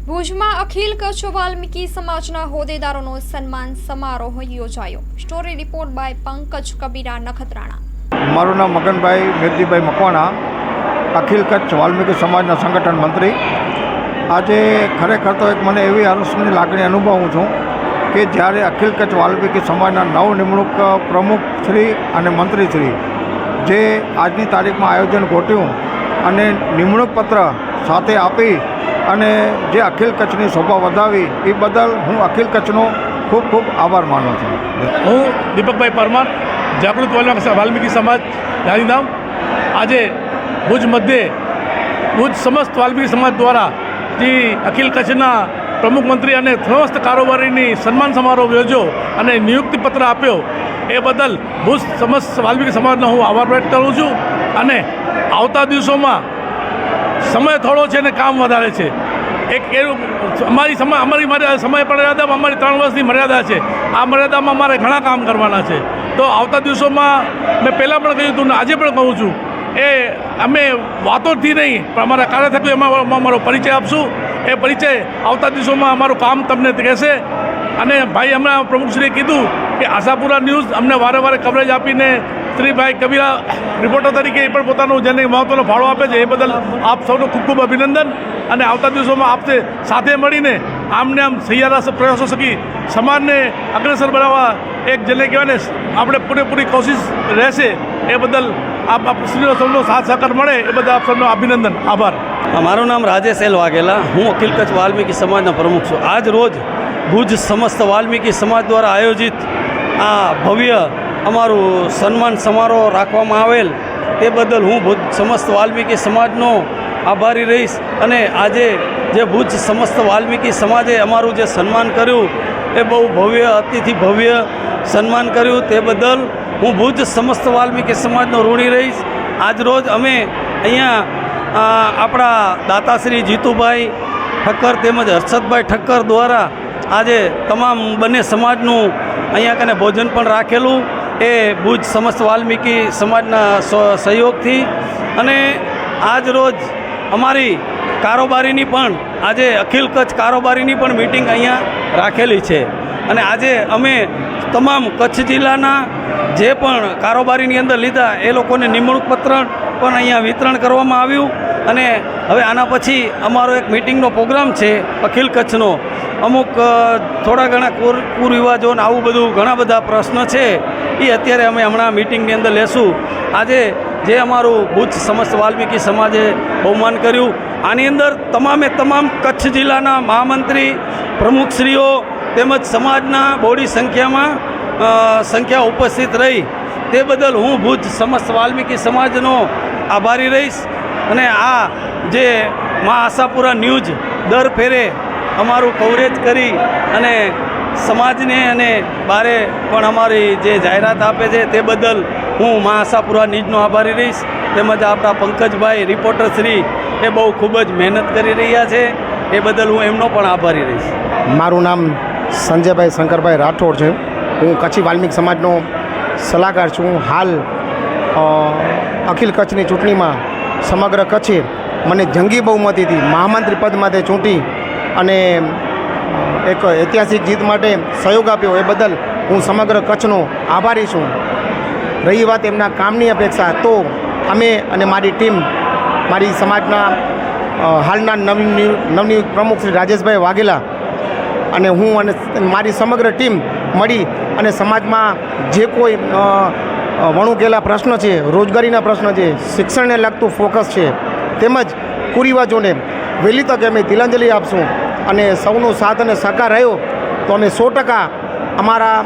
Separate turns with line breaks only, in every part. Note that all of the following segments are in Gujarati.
ભુજમાં અખિલ કચ્છ વાલ્મીકી સમાજના હોદ્દેદારોનો સન્માન સમારોહ યોજાયો। Story report by Pankaj Kabira Nakhatrana.
મારું નામ મગનભાઈ મેઘજીભાઈ મકવાણા, અખિલ કચ્છ વાલ્મીકી સમાજના સંગઠન મંત્રી। આજે ખરેખર તો એક મને એવી હર્ષની લાગણી અનુભવું છું કે જ્યારે અખિલ કચ્છ વાલ્મીકી સમાજના નવનિમણૂક પ્રમુખશ્રી અને મંત્રીશ્રી જે આજની તારીખમાં આયોજન ગોઠવ્યું અને નિમણૂક પત્ર સાથે આપી અને જે અખિલ કચ્છની શોભા વધાવી એ બદલ હું અખિલ કચ્છનો ખૂબ ખૂબ આભાર માનું છું।
હું દીપકભાઈ પરમાર, જાગૃત વાલ્મીકી સમાજ ગાંધીધામ। આજે ભુજ મધ્યે ભુજ સમસ્ત વાલ્મીકી સમાજ દ્વારા જે અખિલ કચ્છના પ્રમુખ મંત્રી અને સમસ્ત કારોબારીની સન્માન સમારોહ યોજ્યો અને નિયુક્તિપત્ર આપ્યો એ બદલ ભુજ સમસ્ત વાલ્મીકી સમાજનો હું આભાર વ્યક્ત કરું છું। અને આવતા દિવસોમાં સમય થોડો છે અને કામ વધારે છે। એક એવું અમારી સમય મર્યાદા અમારી 3 વર્ષની મર્યાદા છે। આ મર્યાદામાં અમારે ઘણા કામ કરવાના છે। તો આવતા દિવસોમાં મેં પહેલાં પણ કહ્યું હતું ને આજે પણ કહું છું, એ અમે વાતોથી નહીં પણ અમારા કાર્ય થકી એમાં અમારો પરિચય આપશું। એ પરિચય આવતા દિવસોમાં અમારું કામ તમને કહેશે। અને ભાઈ હમણાં પ્રમુખશ્રીએ કીધું કે આશાપુરા ન્યૂઝ અમને વારે વારે કવરેજ આપીને શ્રી ભાઈ કબીરા રિપોર્ટર તરીકે એ પણ પોતાનું જેને મહત્ત્વનો ફાળો આપે છે, એ બદલ આપ સૌનો ખૂબ ખૂબ અભિનંદન। અને આવતા દિવસોમાં આપને સાથે મળીને આમને આમ સહિયારા પ્રયાસો થકી સમાજને અગ્રેસર બનાવવા એક જેને કહેવાય ને આપણે પૂરેપૂરી કોશિશ રહેશે। એ બદલ આપ શ્રીનો સૌનો સાથ સહકાર મળે એ બદલ આપ સૌનો અભિનંદન, આભાર।
મારું નામ રાજેશ એલ વાઘેલા, હું અખિલ કચ્છ વાલ્મીકી સમાજના પ્રમુખ છું। આજ રોજ ભુજ સમસ્ત વાલ્મીકી સમાજ દ્વારા આયોજિત આ ભવ્ય અમારું સન્માન સમારોહ રાખવામાં આવેલ તે બદલ હું ભુજ સમસ્ત વાલ્મીકી સમાજનો આભારી રહીશ। અને આજે જે ભુજ સમસ્ત વાલ્મીકી સમાજે અમારું જે સન્માન કર્યું એ બહુ ભવ્ય, અતિથી ભવ્ય સન્માન કર્યું તે બદલ હું ભુજ સમસ્ત વાલ્મીકી સમાજનો ઋણી રહીશ। આજ રોજ અમે અહીંયા આપણા દાતાશ્રી જીતુભાઈ ઠક્કર તેમજ હર્ષદભાઈ ઠક્કર દ્વારા આજે તમામ બંને સમાજનું અહીંયા કને ભોજન પણ રાખેલું એ ભુજ સમસ્ત વાલ્મીકી સમાજના સહયોગથી। અને આજ રોજ અમારી કારોબારીની પણ આજે અખિલ કચ્છ કારોબારીની પણ મિટિંગ અહીંયા રાખેલી છે। અને આજે અમે તમામ કચ્છ જિલ્લાના જે પણ કારોબારીની અંદર લીધા એ લોકોને નિમણૂક પત્ર પણ અહીંયા વિતરણ કરવામાં આવ્યું। અને હવે આના પછી અમારો એક મિટિંગનો પ્રોગ્રામ છે અખિલ કચ્છનો। અમુક થોડા ઘણા કુરિવાજો ને આવું બધું ઘણા બધા પ્રશ્ન છે એ અત્યારે અમે હમણાં મિટિંગની અંદર લેશું। આજે જે અમારું ભુજ સમસ્ત વાલ્મીકી સમાજે બહુમાન કર્યું આની અંદર તમામે તમામ કચ્છ જિલ્લાના મહામંત્રી પ્રમુખશ્રીઓ તેમજ સમાજના બહોળી સંખ્યા ઉપસ્થિત રહી તે બદલ હું ભુજ સમસ્ત વાલ્મીકી સમાજનો આભારી રહીશ। અને આ જે મા આશાપુરા ન્યૂઝ દર ફેરે અમારું કવરેજ કરી અને સમાજને અને બારે પણ અમારી જે જાહેરાત આપે છે તે બદલ હું મા આશાપુરા ન્યૂઝનો આભારી રહીશ। તેમજ આપણા પંકજભાઈ રિપોર્ટર શ્રી એ બહુ ખૂબ જ મહેનત કરી રહ્યા છે એ બદલ હું એમનો પણ આભારી રહીશ।
મારું નામ સંજયભાઈ શંકરભાઈ રાઠોડ છે। હું કચ્છી વાલ્મીકી સમાજનો સલાહકાર છું। હાલ અખિલ કચ્છની ચૂંટણીમાં સમગ્ર કચ્છે મને જંગી બહુમતીથી મહામંત્રી પદ માટે ચૂંટી અને એક ઐતિહાસિક જીત માટે સહયોગ આપ્યો એ બદલ હું સમગ્ર કચ્છનો આભારી છું। રહી વાત એમના કામની અપેક્ષા તો અમે અને મારી ટીમ, મારી સમાજના હાલના નવનિયુક્ત પ્રમુખ શ્રી રાજેશભાઈ વાઘેલા અને હું અને મારી સમગ્ર ટીમ મળી અને સમાજમાં જે કોઈ વણુકેલા પ્રશ્નો છે, રોજગારીના પ્રશ્નો છે, શિક્ષણને લગતું ફોકસ છે, તેમજ કુરિવાજોને વહેલી તકે અમે તિલાંજલિ આપશું। અને સૌનો સાથ અને સહકાર રહ્યો તો અમે 100% અમારા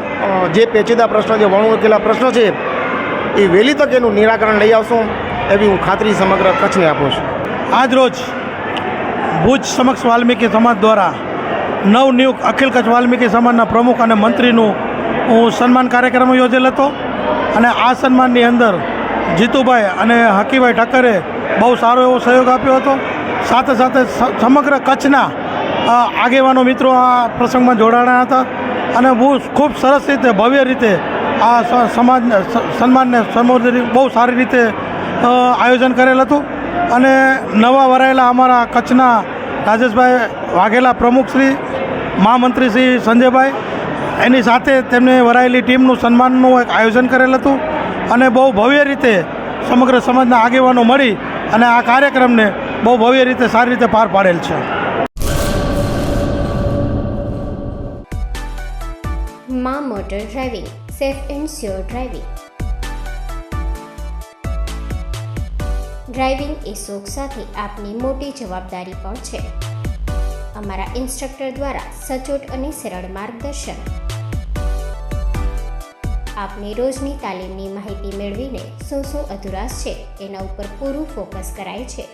જે પેચીદા પ્રશ્નો છે, વણુકેલા પ્રશ્નો છે એ વહેલી તકે એનું નિરાકરણ લઈ આવશું એવી હું ખાતરી સમગ્ર કચ્છને આપું છું।
આજ રોજ ભુજ સમક્ષ વાલ્મીકી સમાજ દ્વારા નવનિયુક્ત અખિલ કચ્છ વાલ્મીકી સમાજના પ્રમુખ અને મંત્રીનું સન્માન કાર્યક્રમ યોજેલ હતો। અને આ સન્માનની અંદર જીતુભાઈ અને હકીભાઈ ઠક્કરે બહુ સારો એવો સહયોગ આપ્યો હતો। સાથે સાથે સમગ્ર કચ્છના આગેવાનો મિત્રો આ પ્રસંગમાં જોડાણા હતા અને ખૂબ સરસ રીતે, ભવ્ય રીતે આ સન્માનને સંબોધિત બહુ સારી રીતે આયોજન કરેલ હતું। અને નવા વરાયેલા અમારા કચ્છના રાજેશભાઈ વાઘેલા પ્રમુખ શ્રી, મહામંત્રી શ્રી સંજયભાઈ, એની સાથે તેમને વરાયેલી ટીમનું સન્માનનું એક આયોજન કરેલ હતું અને બહુ ભવ્ય રીતે સમગ્ર સમાજના આગેવાનો મળી અને આ કાર્યક્રમને બહુ ભવ્ય રીતે સારી રીતે પાર પાડેલ છે.
માં motor driving, safe and sure driving. Driving એ શોખ સાથે આપની મોટી જવાબદારી પણ છે. અમારા ઇન્સ્ટ્રક્ટર દ્વારા સચોટ અને સરળ માર્ગદર્શન. આપની રોજની તાલીમની માહિતી મેળવીને શું અધુરાશ છે એના ઉપર પૂરું ફોકસ કરાય છે.